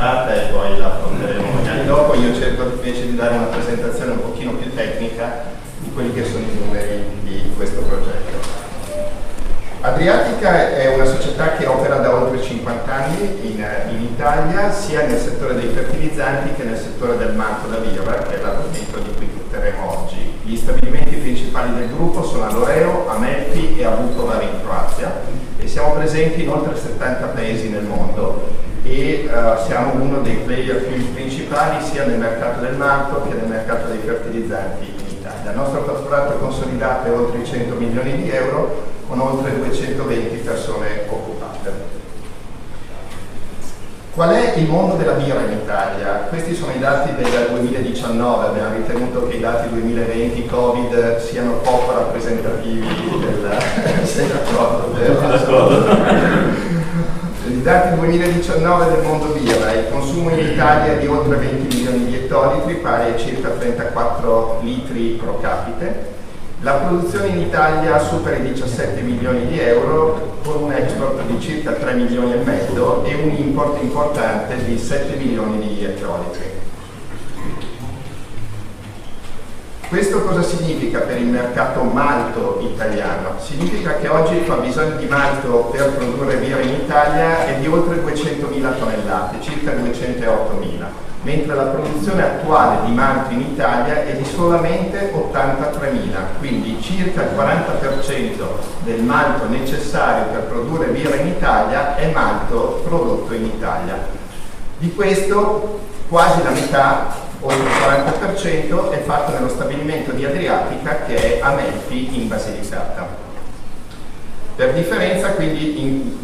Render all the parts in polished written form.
anticipata e poi la affronteremo magari dopo. Io cerco invece di dare una presentazione un pochino più tecnica di quelli che sono i numeri di questo progetto. Adriatica è una società che opera da oltre 50 anni in Italia, sia nel settore dei fertilizzanti che nel settore del malto da birra, che è l'argomento di cui tratteremo oggi. Gli stabilimenti principali del gruppo sono a Loreo, Amelfi e a Vukovar in Croazia, e siamo presenti in oltre 70 paesi nel mondo e siamo uno dei player più principali sia nel mercato del malto che nel mercato dei fertilizzanti in Italia. Il nostro fatturato consolidato è oltre i 100 milioni di euro, con oltre 220 persone occupate. Qual è il mondo della birra in Italia? Questi sono i dati del 2019, abbiamo ritenuto che i dati 2020 Covid siano poco rappresentativi del... Sei d'accordo? I dati 2019 del mondo birra: il consumo in Italia è di oltre 20 milioni di ettolitri, pari a circa 34 litri pro capite. La produzione in Italia supera i 17 milioni di euro, con un export di circa 3 milioni e mezzo e un import importante di 7 milioni di ettolitri. Questo cosa significa per il mercato malto italiano? Significa che oggi il fabbisogno di malto per produrre birra in Italia è di oltre 200.000 tonnellate, circa 208.000, mentre la produzione attuale di malto in Italia è di solamente 83.000, quindi circa il 40% del malto necessario per produrre birra in Italia è malto prodotto in Italia. Di questo quasi la metà, oltre il 40%, è fatto nello stabilimento di Adriatica, che è Amelfi in Basilicata. Per differenza quindi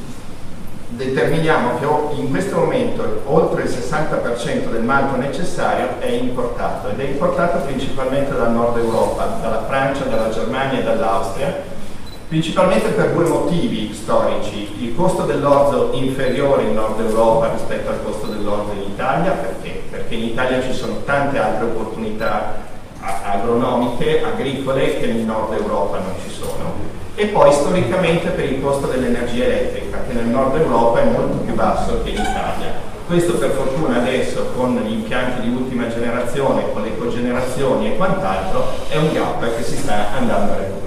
determiniamo che in questo momento oltre il 60% del malto necessario è importato, ed è importato principalmente dal nord Europa, dalla Francia, dalla Germania e dall'Austria, principalmente per due motivi storici: il costo dell'orzo inferiore in nord Europa rispetto al costo dell'orzo in Italia. Perché in Italia ci sono tante altre opportunità agronomiche, agricole, che nel nord Europa non ci sono, e poi storicamente per il costo dell'energia elettrica, che nel nord Europa è molto più basso che in Italia. Questo per fortuna adesso, con gli impianti di ultima generazione, con le cogenerazioni e quant'altro, è un gap che si sta andando a recuperare.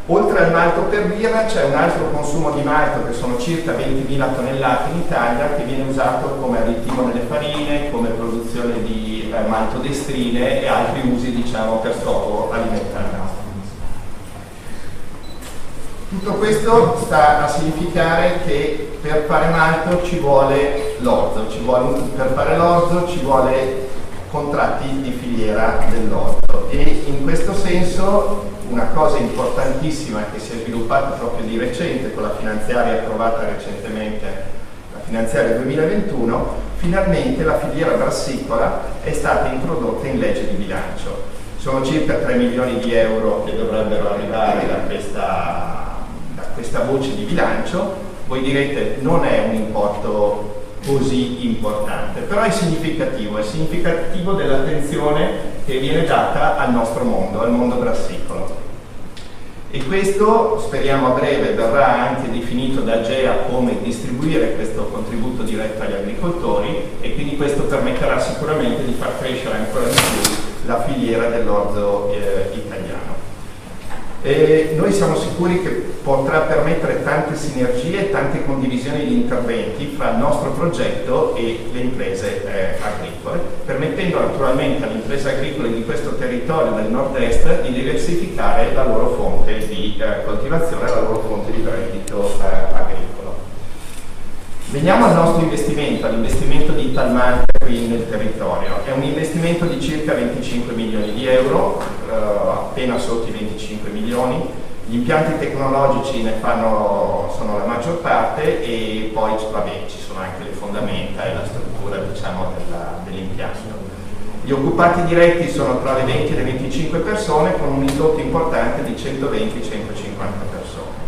Oltre al malto per birra c'è un altro consumo di malto, che sono circa 20.000 tonnellate in Italia, che viene usato come additivo nelle farine, come produzione di maltodestrine e altri usi, diciamo, per scopo alimentare. Tutto questo sta a significare che per fare malto ci vuole l'orzo, per fare l'orzo ci vuole contratti di filiera dell'orzo, e in questo senso una cosa importantissima che si è sviluppata proprio di recente con la finanziaria approvata recentemente, la finanziaria 2021, finalmente la filiera brassicola è stata introdotta in legge di bilancio. Sono circa 3 milioni di euro che dovrebbero arrivare da questa voce di bilancio. Voi direte non è un importo così importante, però è significativo dell'attenzione che viene data al nostro mondo, al mondo brassicolo. E questo, speriamo a breve, verrà anche definito da AGEA come distribuire questo contributo diretto agli agricoltori, e quindi questo permetterà sicuramente di far crescere ancora di più la filiera dell'orzo italiano. E noi siamo sicuri che potrà permettere tante sinergie e tante condivisioni di interventi fra il nostro progetto e le imprese agricole, permettendo naturalmente alle imprese agricole di questo territorio del nord-est di diversificare la loro fonte di coltivazione, la loro fonte di reddito agricolo. Veniamo al nostro investimento, all'investimento di Italmalt qui nel territorio. È un investimento di circa 25 milioni di euro, appena sotto i 25 milioni. Gli impianti tecnologici sono la maggior parte, e poi ci sono anche le fondamenta e la struttura, diciamo, dell'impianto. Gli occupati diretti sono tra le 20 e le 25 persone, con un indotto importante di 120-150 persone.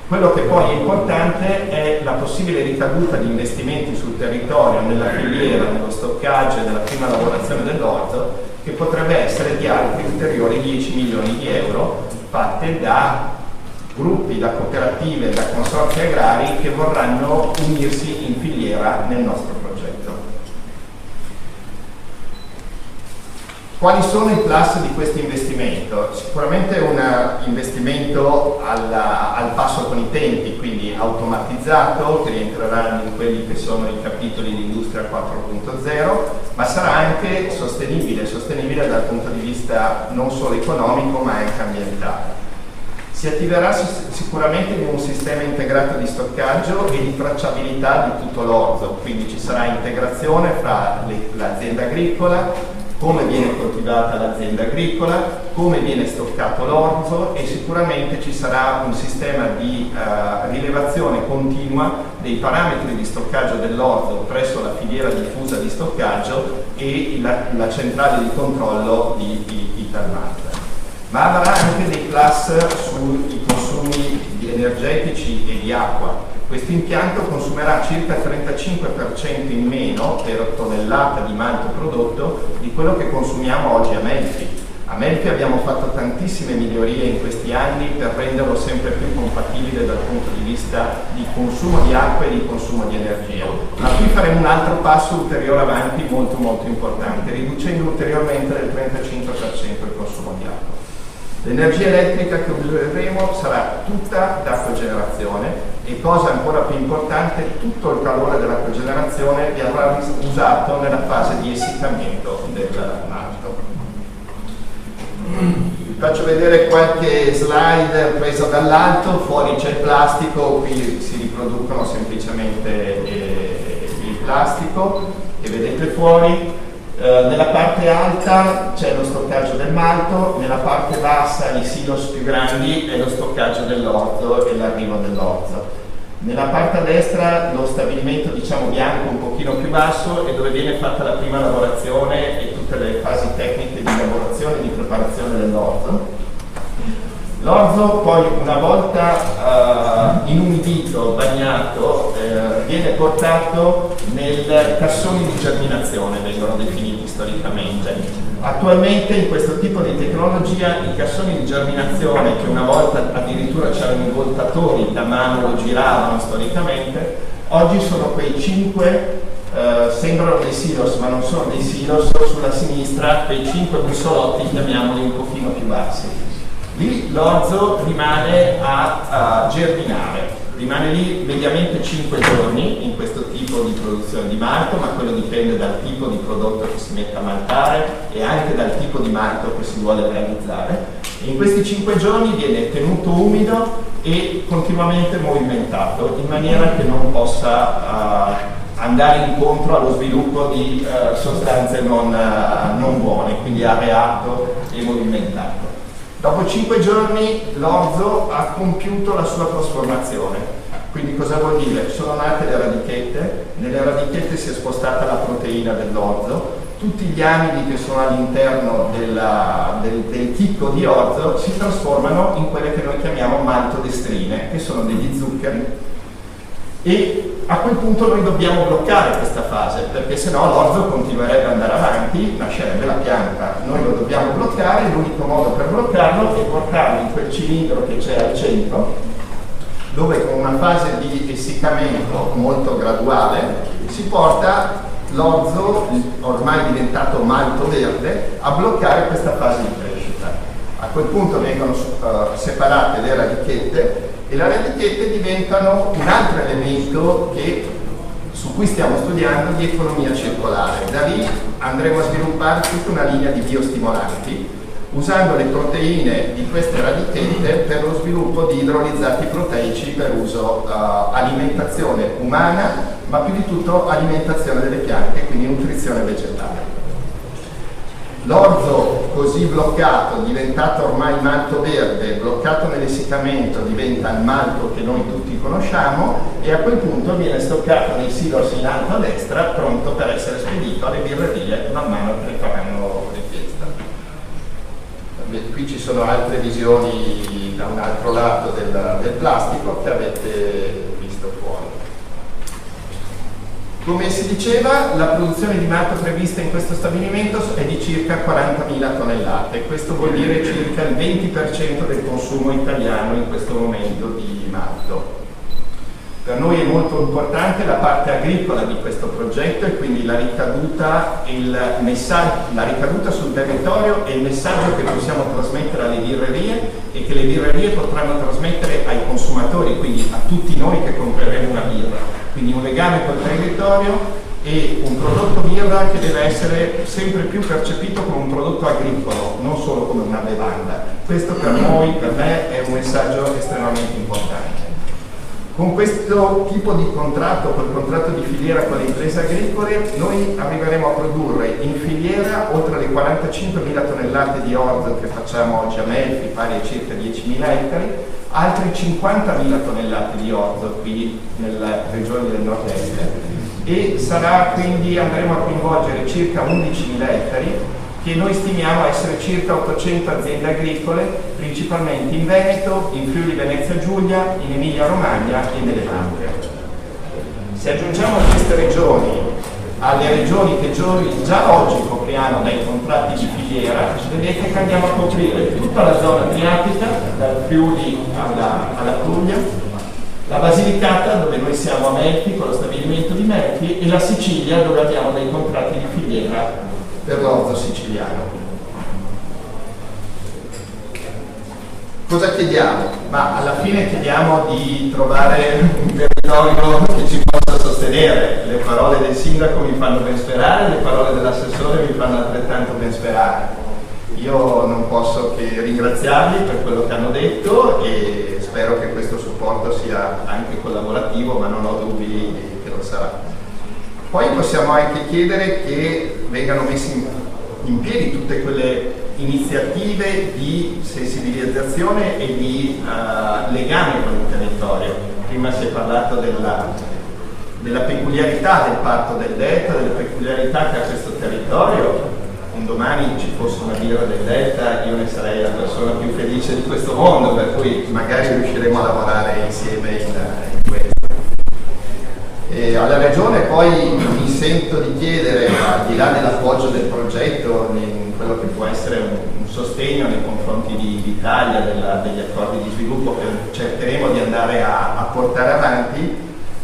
Quello che poi è importante è la possibile ricaduta di investimenti sul territorio, nella filiera, nello stoccaggio e nella prima lavorazione dell'orzo, che potrebbe essere di altri ulteriori 10 milioni di euro, fatte da gruppi, da cooperative, da consorzi agrari che vorranno unirsi in filiera nel nostro progetto. Quali sono i plus di questo investimento? Sicuramente un investimento al passo con i tempi, quindi automatizzato, che rientrerà in quelli che sono i capitoli di Industria 4.0, ma sarà anche sostenibile dal punto di vista non solo economico ma anche ambientale. Si attiverà sicuramente in un sistema integrato di stoccaggio e di tracciabilità di tutto l'orzo, quindi ci sarà integrazione fra l'azienda agricola, come viene coltivata l'azienda agricola, come viene stoccato l'orzo, e sicuramente ci sarà un sistema di rilevazione continua dei parametri di stoccaggio dell'orzo presso la filiera diffusa di stoccaggio e la centrale di controllo di Italmat. Ma avrà anche dei plus sui consumi energetici e di acqua. Questo impianto consumerà circa il 35% in meno per tonnellata di malto prodotto di quello che consumiamo oggi a Melfi. A Melfi abbiamo fatto tantissime migliorie in questi anni per renderlo sempre più compatibile dal punto di vista di consumo di acqua e di consumo di energia. Ma qui faremo un altro passo ulteriore avanti molto importante, riducendo ulteriormente del 35% il consumo di acqua. L'energia elettrica che useremo sarà tutta da cogenerazione e, cosa ancora più importante, tutto il calore della cogenerazione verrà usato nella fase di essiccamento del malto. Vi faccio vedere qualche slide preso dall'alto. Fuori c'è il plastico, qui si riproducono semplicemente il plastico che vedete fuori. Nella parte alta c'è lo stoccaggio del malto, nella parte bassa i silos più grandi è lo stoccaggio dell'orzo e l'arrivo dell'orzo. Nella parte a destra lo stabilimento, diciamo, bianco un pochino più basso, è dove viene fatta la prima lavorazione e tutte le fasi tecniche di lavorazione e di preparazione dell'orzo. L'orzo poi, una volta inumidito, bagnato, viene portato nei cassoni di germinazione, vengono definiti storicamente. Attualmente in questo tipo di tecnologia i cassoni di germinazione, che una volta addirittura c'erano i voltatori, da mano lo giravano storicamente, oggi sono quei 5, sembrano dei silos ma non sono dei silos, sulla sinistra quei 5 bussolotti, chiamiamoli un pochino più bassi. Lì l'orzo rimane a germinare, rimane lì mediamente 5 giorni in questo tipo di produzione di malto, ma quello dipende dal tipo di prodotto che si mette a maltare e anche dal tipo di malto che si vuole realizzare. E in questi 5 giorni viene tenuto umido e continuamente movimentato in maniera che non possa andare incontro allo sviluppo di sostanze non buone, quindi areato e movimentato. Dopo 5 giorni l'orzo ha compiuto la sua trasformazione. Quindi cosa vuol dire? Sono nate le radichette, nelle radichette si è spostata la proteina dell'orzo, tutti gli amidi che sono all'interno del chicco di orzo si trasformano in quelle che noi chiamiamo maltodestrine, che sono degli zuccheri, e a quel punto noi dobbiamo bloccare questa fase, perché sennò l'orzo continuerebbe ad andare avanti, nascerebbe la pianta. Noi lo dobbiamo bloccare, l'unico modo per bloccarlo è portarlo in quel cilindro che c'è al centro, dove con una fase di essiccamento molto graduale si porta l'orzo, ormai diventato malto verde, a bloccare questa fase di crescita. A quel punto vengono separate le radichette e le radichette diventano un altro elemento su cui stiamo studiando di economia circolare. Da lì andremo a sviluppare tutta una linea di biostimolanti usando le proteine di queste radichette per lo sviluppo di idrolizzati proteici per uso alimentazione umana, ma più di tutto alimentazione delle piante, quindi nutrizione vegetale. L'orzo così bloccato, diventato ormai malto verde, bloccato nell'essiccamento, diventa il malto che noi tutti conosciamo e a quel punto viene stoccato nei silos in alto a destra, pronto per essere spedito alle birrerie man mano che ne faranno richiesta. Qui ci sono altre visioni da un altro lato del plastico che avete visto fuori. Come si diceva, la produzione di malto prevista in questo stabilimento è di circa 40.000 tonnellate, questo vuol dire circa il 20% del consumo italiano in questo momento di malto. Per noi è molto importante la parte agricola di questo progetto e quindi la ricaduta sul territorio e il messaggio che possiamo trasmettere alle birrerie e che le birrerie potranno trasmettere ai consumatori, quindi a tutti noi che compreremo una birra. Quindi un legame col territorio e un prodotto birra che deve essere sempre più percepito come un prodotto agricolo, non solo come una bevanda. Questo per noi, per me, è un messaggio estremamente importante. Con questo tipo di contratto, col contratto di filiera con le imprese agricole, noi arriveremo a produrre in filiera, oltre alle 45.000 tonnellate di orzo che facciamo oggi a Melfi, pari a circa 10.000 ettari, altri 50.000 tonnellate di orzo qui nella regione del nord-est, e andremo a coinvolgere circa 11.000 ettari che noi stimiamo essere circa 800 aziende agricole, principalmente in Veneto, in Friuli Venezia Giulia, in Emilia Romagna e nelle Marche. Se aggiungiamo queste regioni alle regioni che già oggi copriamo dai contratti di filiera, vedete che andiamo a coprire tutta la zona adriatica, dal Friuli alla Puglia, la Basilicata, dove noi siamo a Melfi con lo stabilimento di Melfi, e la Sicilia, dove abbiamo dei contratti di filiera per l'orzo siciliano. Cosa chiediamo? Ma alla fine chiediamo di trovare un territorio che ci possa sostenere. Le parole del sindaco mi fanno ben sperare, le parole dell'assessore mi fanno altrettanto ben sperare. Io non posso che ringraziarli per quello che hanno detto e spero che questo supporto sia anche collaborativo, ma non ho dubbi che lo sarà. Poi possiamo anche chiedere che vengano messi in piedi tutte quelle iniziative di sensibilizzazione e di legame con il territorio. Prima si è parlato della peculiarità del parco del Delta, delle peculiarità che ha questo territorio. Un domani ci fosse una birra del Delta, io ne sarei la persona più felice di questo mondo, per cui magari riusciremo a lavorare insieme in questo. E alla Regione poi mi sento di chiedere, al di là dell'appoggio del progetto, in quello che può essere un sostegno nei confronti d'Italia, degli accordi di sviluppo che cercheremo di andare a portare avanti,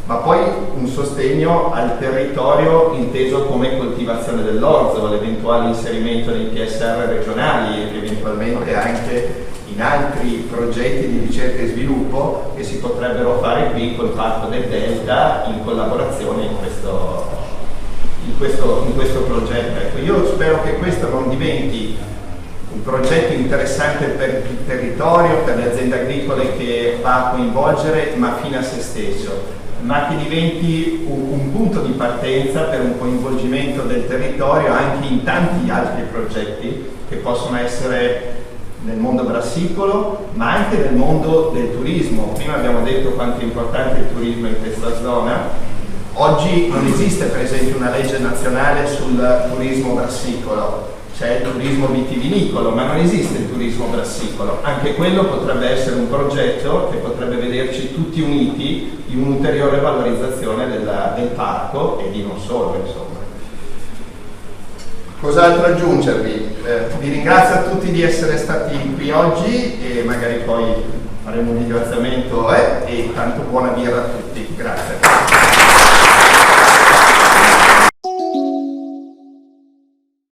ma poi un sostegno al territorio inteso come coltivazione dell'orzo, l'eventuale inserimento nei PSR regionali e eventualmente anche in altri progetti di ricerca e sviluppo che si potrebbero fare qui col Parco del Delta in collaborazione in questo progetto. Ecco, io spero che questo non diventi un progetto interessante per il territorio, per le aziende agricole che va a coinvolgere, ma fine a se stesso, ma che diventi un punto di partenza per un coinvolgimento del territorio anche in tanti altri progetti che possono essere nel mondo brassicolo, ma anche nel mondo del turismo. Prima abbiamo detto quanto è importante il turismo in questa zona. Oggi non esiste per esempio una legge nazionale sul turismo brassicolo, c'è il turismo vitivinicolo, ma non esiste il turismo brassicolo. Anche quello potrebbe essere un progetto che potrebbe vederci tutti uniti in un'ulteriore valorizzazione del parco e di non solo, insomma. Cos'altro aggiungervi? Vi ringrazio a tutti di essere stati qui oggi e magari poi faremo un ringraziamento e tanto buona birra a tutti. Grazie.